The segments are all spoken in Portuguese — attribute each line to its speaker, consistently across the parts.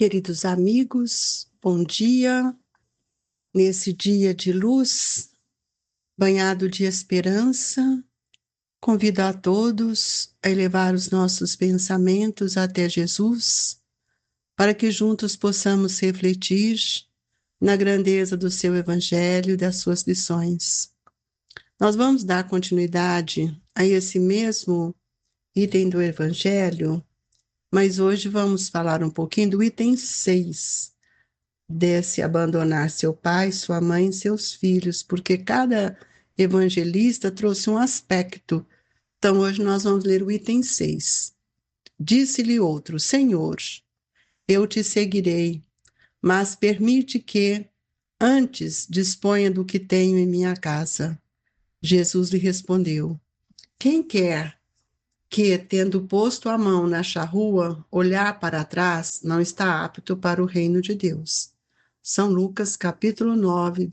Speaker 1: Queridos amigos, bom dia. Nesse dia de luz, banhado de esperança, convido a todos a elevar os nossos pensamentos até Jesus, para que juntos possamos refletir na grandeza do seu Evangelho e das suas lições. Nós vamos dar continuidade a esse mesmo item do Evangelho, mas hoje vamos falar um pouquinho do item 6. Desse abandonar seu pai, sua mãe e seus filhos, porque cada evangelista trouxe um aspecto. Então, hoje nós vamos ler o item 6. Disse-lhe outro: Senhor, eu te seguirei, mas permite que, antes, disponha do que tenho em minha casa. Jesus lhe respondeu: Quem quer que, tendo posto a mão na charrua, olhar para trás, não está apto para o reino de Deus. São Lucas, capítulo 9,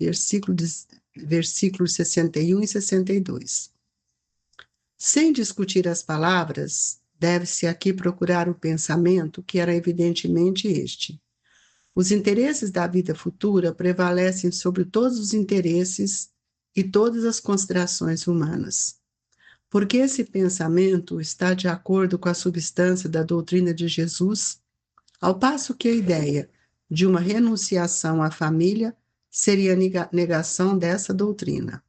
Speaker 1: versículos 61 e 62. Sem discutir as palavras, deve-se aqui procurar o pensamento, que era evidentemente este. Os interesses da vida futura prevalecem sobre todos os interesses e todas as considerações humanas. Porque esse pensamento está de acordo com a substância da doutrina de Jesus, ao passo que a ideia de uma renunciação à família seria a negação dessa doutrina.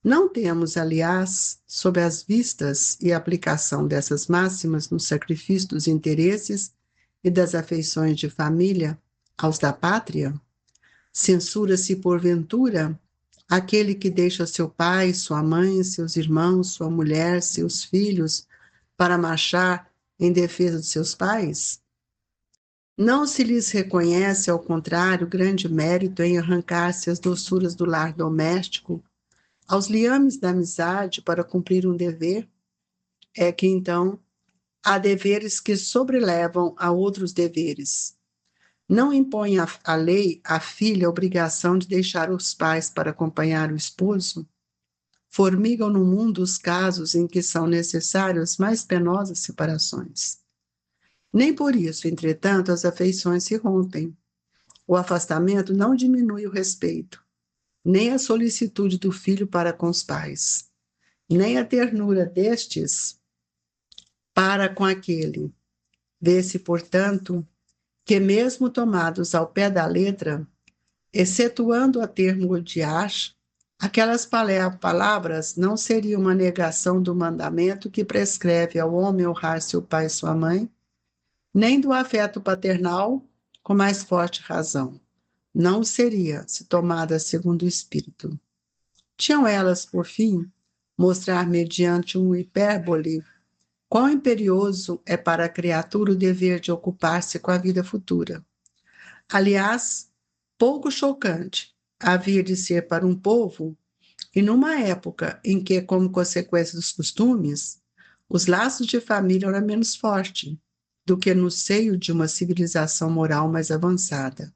Speaker 1: Não temos, aliás, sob as vistas e aplicação dessas máximas no sacrifício dos interesses e das afeições de família aos da pátria? Censura-se, porventura, aquele que deixa seu pai, sua mãe, seus irmãos, sua mulher, seus filhos, para marchar em defesa de seus pais? Não se lhes reconhece, ao contrário, grande mérito em arrancar-se as doçuras do lar doméstico, aos liames da amizade para cumprir um dever? É que, então, há deveres que sobrelevam a outros deveres. Não impõe a lei à filha a obrigação de deixar os pais para acompanhar o esposo? Formigam no mundo os casos em que são necessárias mais penosas separações. Nem por isso, entretanto, as afeições se rompem. O afastamento não diminui o respeito, nem a solicitude do filho para com os pais, nem a ternura destes para com aquele. Vê-se, portanto, que mesmo tomados ao pé da letra, excetuando a termo odiar, aquelas palavras não seriam uma negação do mandamento que prescreve ao homem honrar seu pai e sua mãe, nem do afeto paternal com mais forte razão. Não seria, se tomada segundo o Espírito. Tinham elas, por fim, mostrar mediante um hipérbole quão imperioso é para a criatura o dever de ocupar-se com a vida futura. Aliás, pouco chocante havia de ser para um povo, e numa época em que, como consequência dos costumes, os laços de família eram menos fortes do que no seio de uma civilização moral mais avançada.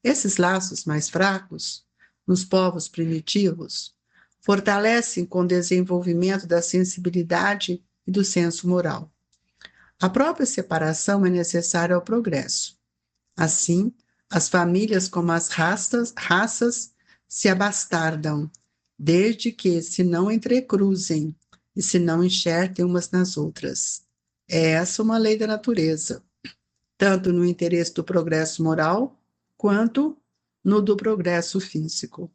Speaker 1: Esses laços mais fracos, nos povos primitivos, fortalecem com o desenvolvimento da sensibilidade e do senso moral. A própria separação é necessária ao progresso. Assim, as famílias como as raças se abastardam, desde que se não entrecruzem e se não enxertem umas nas outras. É essa uma lei da natureza, tanto no interesse do progresso moral, quanto no do progresso físico.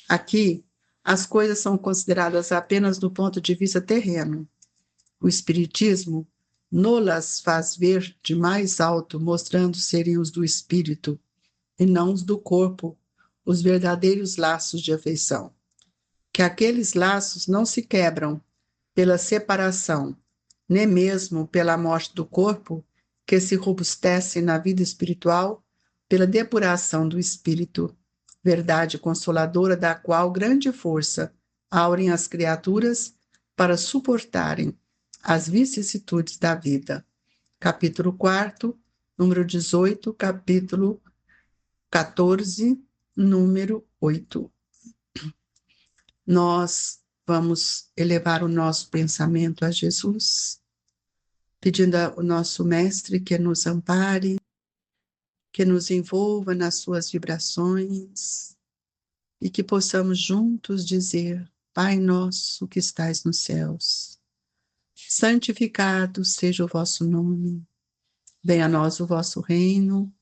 Speaker 1: Aqui, as coisas são consideradas apenas do ponto de vista terreno. O Espiritismo nolas faz ver de mais alto, mostrando serem os do espírito, e não os do corpo, os verdadeiros laços de afeição. Que aqueles laços não se quebram pela separação, nem mesmo pela morte do corpo, que se robustecem na vida espiritual pela depuração do espírito, verdade consoladora da qual grande força aurem as criaturas para suportarem as vicissitudes da vida. Capítulo 4, número 18, capítulo 14, número 8. Nós vamos elevar o nosso pensamento a Jesus, pedindo ao nosso Mestre que nos ampare, que nos envolva nas suas vibrações e que possamos juntos dizer: Pai nosso que estais nos céus, santificado seja o vosso nome, venha a nós o vosso reino,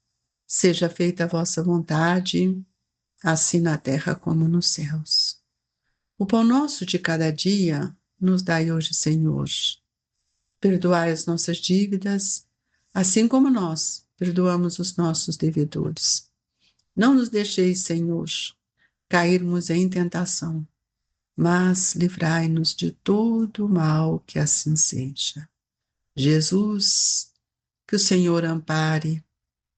Speaker 1: seja feita a vossa vontade, assim na terra como nos céus. O pão nosso de cada dia nos dai hoje, Senhor. Perdoai as nossas dívidas, assim como nós perdoamos os nossos devedores. Não nos deixeis, Senhor, cairmos em tentação, mas livrai-nos de todo o mal, que assim seja. Jesus, que o Senhor ampare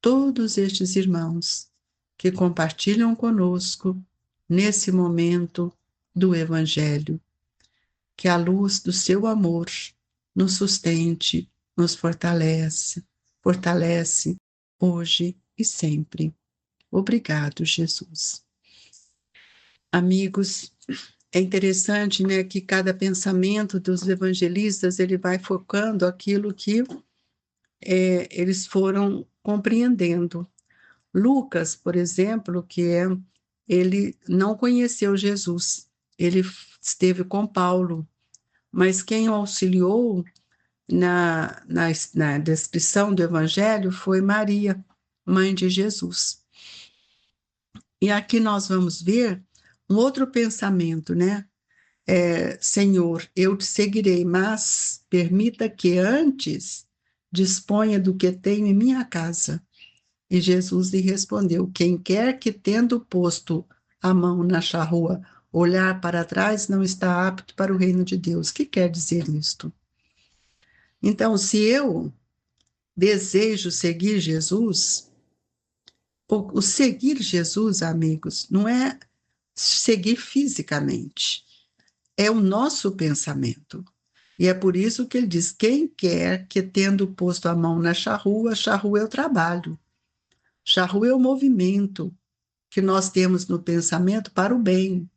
Speaker 1: todos estes irmãos que compartilham conosco nesse momento do Evangelho, que a luz do seu amor nos sustente, nos fortalece hoje e sempre. Obrigado, Jesus. Amigos, é interessante, né, que cada pensamento dos evangelistas ele vai focando aquilo que eles foram compreendendo. Lucas, por exemplo, ele não conheceu Jesus, ele esteve com Paulo, mas quem o auxiliou na descrição do Evangelho foi Maria, mãe de Jesus. E aqui nós vamos ver um outro pensamento, né? Senhor, eu te seguirei, mas permita que antes disponha do que tenho em minha casa. E Jesus lhe respondeu: quem quer que, tendo posto a mão na charrua, olhar para trás, não está apto para o reino de Deus. O que quer dizer isto? Então, se eu desejo seguir Jesus, o seguir Jesus, amigos, não é seguir fisicamente, é o nosso pensamento. E é por isso que ele diz: quem quer que, tendo posto a mão na charrua é o trabalho, charrua é o movimento que nós temos no pensamento para o bem.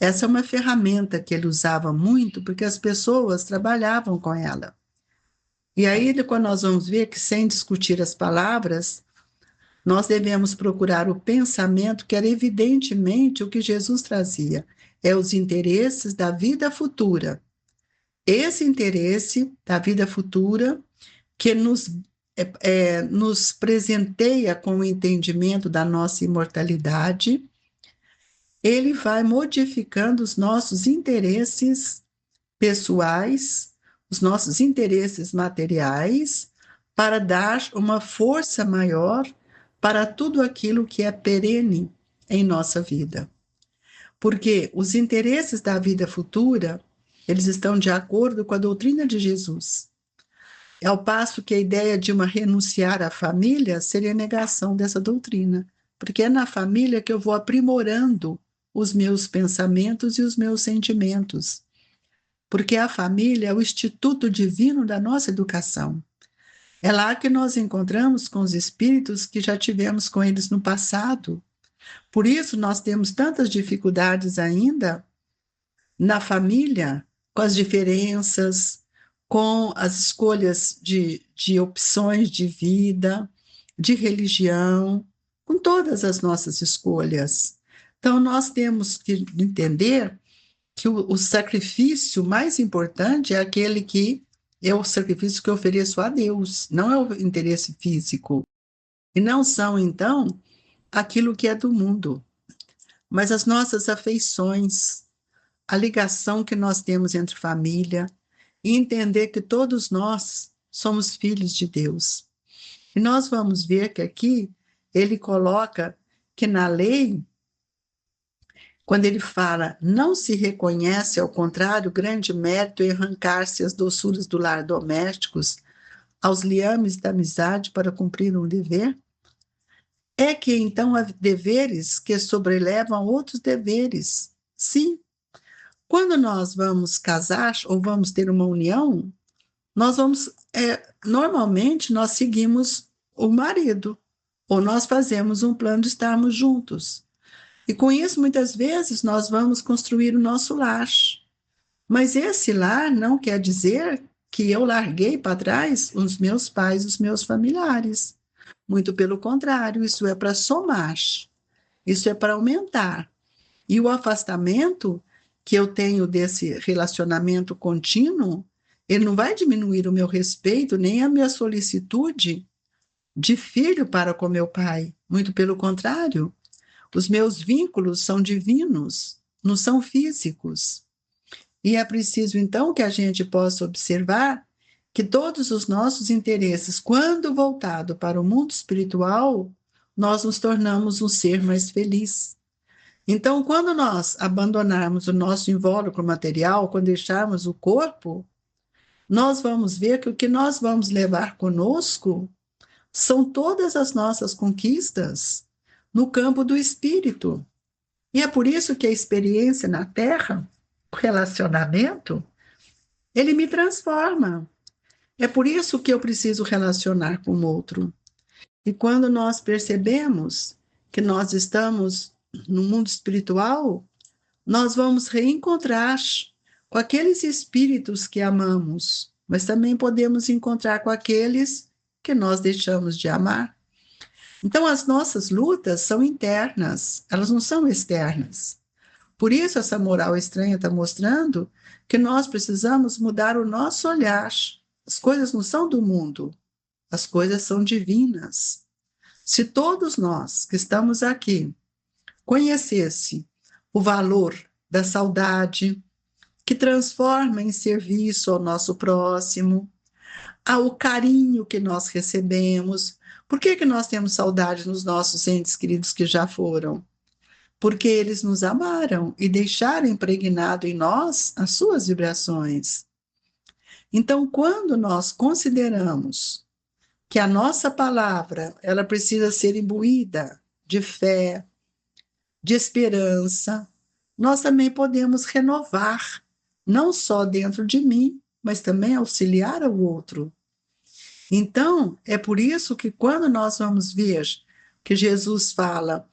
Speaker 1: Essa é uma ferramenta que ele usava muito, porque as pessoas trabalhavam com ela. E aí, quando nós vamos ver que, sem discutir as palavras, nós devemos procurar o pensamento, que era evidentemente o que Jesus trazia, os interesses da vida futura. Esse interesse da vida futura que nos presenteia com o entendimento da nossa imortalidade, ele vai modificando os nossos interesses pessoais, os nossos interesses materiais, para dar uma força maior para tudo aquilo que é perene em nossa vida. Porque os interesses da vida futura, eles estão de acordo com a doutrina de Jesus. Ao passo que a ideia de uma renunciar à família seria negação dessa doutrina, porque é na família que eu vou aprimorando os meus pensamentos e os meus sentimentos, porque a família é o instituto divino da nossa educação. É lá que nós encontramos com os espíritos que já tivemos com eles no passado. Por isso nós temos tantas dificuldades ainda na família, com as diferenças, com as escolhas de opções de vida, de religião, com todas as nossas escolhas. Então, nós temos que entender que o sacrifício mais importante é aquele que é o sacrifício que eu ofereço a Deus, não é o interesse físico. E não são, então, aquilo que é do mundo, mas as nossas afeições, a ligação que nós temos entre família, e entender que todos nós somos filhos de Deus. E nós vamos ver que aqui ele coloca que na lei, quando ele fala, não se reconhece, ao contrário, grande mérito em arrancar-se as doçuras do lar domésticos aos liames da amizade para cumprir um dever, é que então há deveres que sobrelevam outros deveres. Sim, quando nós vamos casar ou vamos ter uma união, nós vamos, normalmente nós seguimos o marido, ou nós fazemos um plano de estarmos juntos. E com isso, muitas vezes, nós vamos construir o nosso lar. Mas esse lar não quer dizer que eu larguei para trás os meus pais, os meus familiares. Muito pelo contrário, isso é para somar, isso é para aumentar. E o afastamento que eu tenho desse relacionamento contínuo, ele não vai diminuir o meu respeito, nem a minha solicitude de filho para com meu pai. Muito pelo contrário, os meus vínculos são divinos, não são físicos. E é preciso, então, que a gente possa observar que todos os nossos interesses, quando voltado para o mundo espiritual, nós nos tornamos um ser mais feliz. Então, quando nós abandonarmos o nosso invólucro material, quando deixarmos o corpo, nós vamos ver que o que nós vamos levar conosco são todas as nossas conquistas no campo do espírito. E é por isso que a experiência na Terra, o relacionamento, ele me transforma. É por isso que eu preciso relacionar com o outro. E quando nós percebemos que nós estamos no mundo espiritual, nós vamos reencontrar com aqueles espíritos que amamos, mas também podemos encontrar com aqueles que nós deixamos de amar. Então, as nossas lutas são internas, elas não são externas. Por isso, essa moral estranha está mostrando que nós precisamos mudar o nosso olhar. As coisas não são do mundo, as coisas são divinas. Se todos nós que estamos aqui conhecesse o valor da saudade, que transforma em serviço ao nosso próximo, ao carinho que nós recebemos. Por que que nós temos saudade nos nossos entes queridos que já foram? Porque eles nos amaram e deixaram impregnado em nós as suas vibrações. Então, quando nós consideramos que a nossa palavra, ela precisa ser imbuída de fé, de esperança, nós também podemos renovar, não só dentro de mim, mas também auxiliar ao outro. Então, é por isso que quando nós vamos ver que Jesus fala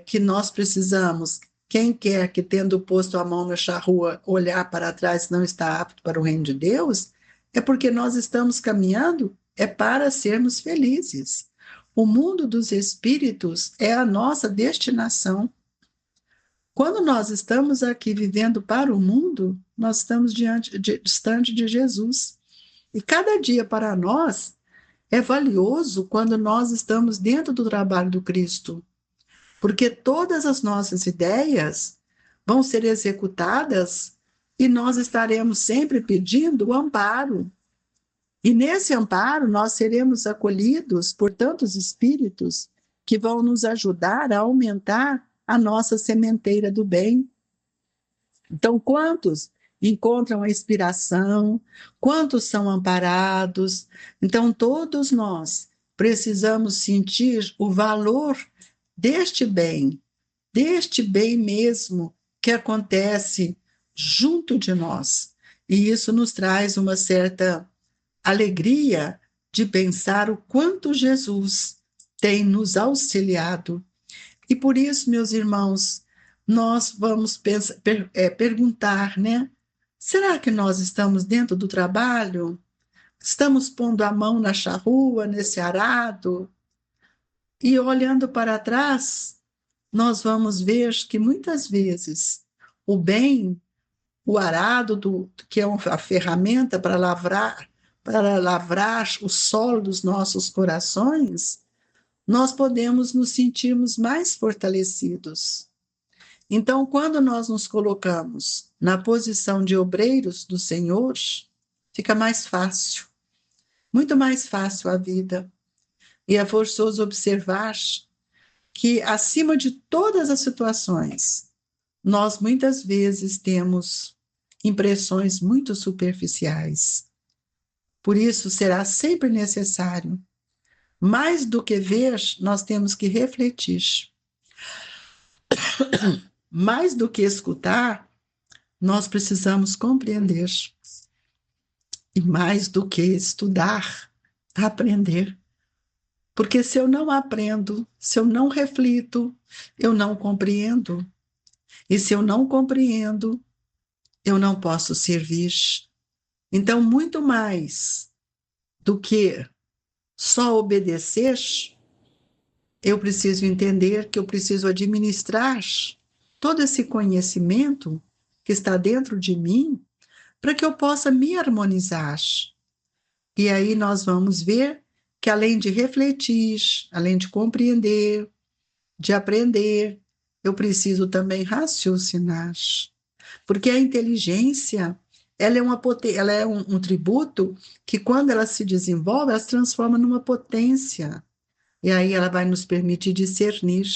Speaker 1: que nós precisamos, quem quer que tendo posto a mão na charrua olhar para trás não está apto para o reino de Deus, é porque nós estamos caminhando para sermos felizes. O mundo dos espíritos é a nossa destinação. Quando nós estamos aqui vivendo para o mundo, nós estamos distante de Jesus. E cada dia para nós é valioso quando nós estamos dentro do trabalho do Cristo, porque todas as nossas ideias vão ser executadas e nós estaremos sempre pedindo o amparo. E nesse amparo nós seremos acolhidos por tantos espíritos que vão nos ajudar a aumentar a nossa sementeira do bem. Então, quantos encontram a inspiração? Quantos são amparados? Então, todos nós precisamos sentir o valor deste bem mesmo que acontece junto de nós. E isso nos traz uma certa alegria de pensar o quanto Jesus tem nos auxiliado. E por isso, meus irmãos, nós vamos perguntar, né? Será que nós estamos dentro do trabalho? Estamos pondo a mão na charrua, nesse arado? E olhando para trás, nós vamos ver que muitas vezes o bem, o arado, que é a ferramenta para lavrar o solo dos nossos corações, nós podemos nos sentirmos mais fortalecidos. Então, quando nós nos colocamos na posição de obreiros do Senhor, fica mais fácil, muito mais fácil a vida. E é forçoso observar que, acima de todas as situações, nós muitas vezes temos impressões muito superficiais. Por isso, será sempre necessário, mais do que ver, nós temos que refletir. Mais do que escutar, nós precisamos compreender. E mais do que estudar, aprender. Porque se eu não aprendo, se eu não reflito, eu não compreendo. E se eu não compreendo, eu não posso servir. Então, muito mais do que só obedecer, eu preciso entender que eu preciso administrar todo esse conhecimento que está dentro de mim para que eu possa me harmonizar. E aí nós vamos ver que além de refletir, além de compreender, de aprender, eu preciso também raciocinar. Porque a inteligência, ela é um tributo que quando ela se desenvolve, ela se transforma numa potência. E aí ela vai nos permitir discernir.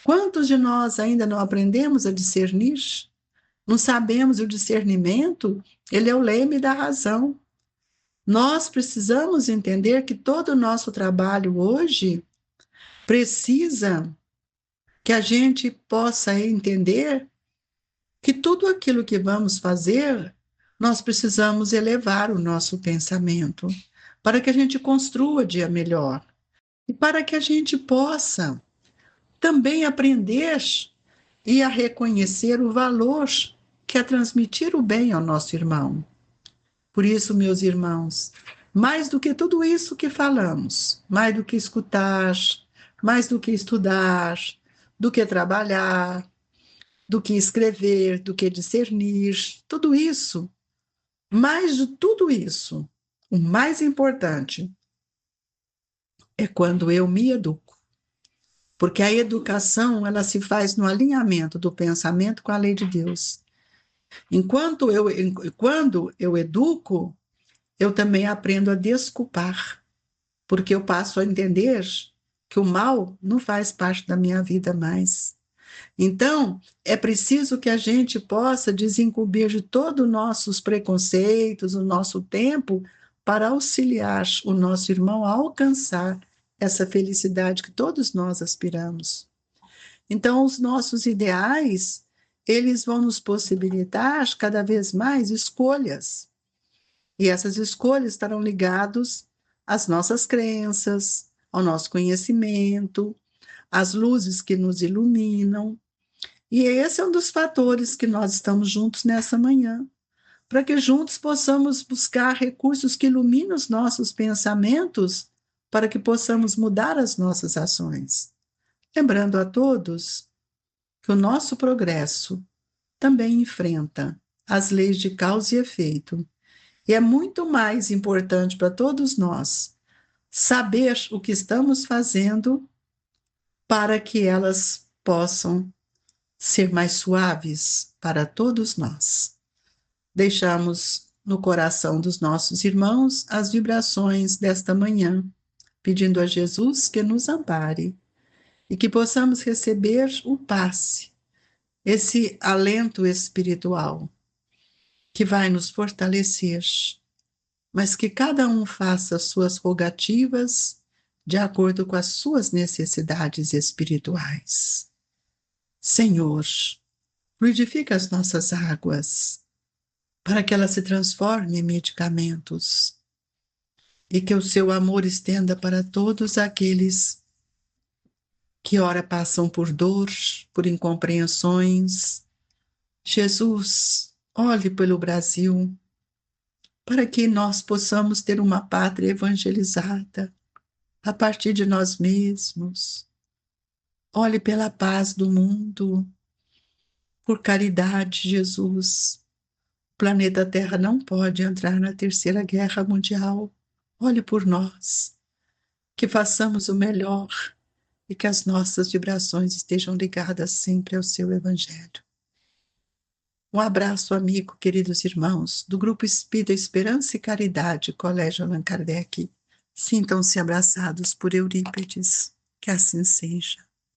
Speaker 1: Quantos de nós ainda não aprendemos a discernir? Não sabemos o discernimento, ele é o leme da razão. Nós precisamos entender que todo o nosso trabalho hoje precisa que a gente possa entender que tudo aquilo que vamos fazer, nós precisamos elevar o nosso pensamento para que a gente construa dia melhor e para que a gente possa também aprender e a reconhecer o valor que é transmitir o bem ao nosso irmão. Por isso, meus irmãos, mais do que tudo isso que falamos, mais do que escutar, mais do que estudar, do que trabalhar, do que escrever, do que discernir, tudo isso, mais de tudo isso, o mais importante é quando eu me educo. Porque a educação, ela se faz no alinhamento do pensamento com a lei de Deus. Quando eu educo, eu também aprendo a desculpar, porque eu passo a entender que o mal não faz parte da minha vida mais. Então, é preciso que a gente possa desincumbir de todos os nossos preconceitos, o nosso tempo, para auxiliar o nosso irmão a alcançar essa felicidade que todos nós aspiramos. Então, os nossos ideais, eles vão nos possibilitar cada vez mais escolhas. E essas escolhas estarão ligadas às nossas crenças, ao nosso conhecimento, às luzes que nos iluminam. E esse é um dos fatores que nós estamos juntos nessa manhã, para que juntos possamos buscar recursos que iluminem os nossos pensamentos, para que possamos mudar as nossas ações. Lembrando a todos que o nosso progresso também enfrenta as leis de causa e efeito. E é muito mais importante para todos nós saber o que estamos fazendo para que elas possam ser mais suaves para todos nós. Deixamos no coração dos nossos irmãos as vibrações desta manhã, pedindo a Jesus que nos ampare e que possamos receber o passe, esse alento espiritual que vai nos fortalecer, mas que cada um faça as suas rogativas de acordo com as suas necessidades espirituais. Senhor, fluidifica as nossas águas para que elas se transformem em medicamentos e que o seu amor estenda para todos aqueles que ora passam por dor, por incompreensões. Jesus, olhe pelo Brasil, para que nós possamos ter uma pátria evangelizada a partir de nós mesmos. Olhe pela paz do mundo, por caridade, Jesus. O planeta Terra não pode entrar na Terceira Guerra Mundial. Olhe por nós, que façamos o melhor e que as nossas vibrações estejam ligadas sempre ao seu Evangelho. Um abraço, amigo, queridos irmãos, do Grupo Espírita Esperança e Caridade, Colégio Allan Kardec. Sintam-se abraçados por Eurípides. Que assim seja.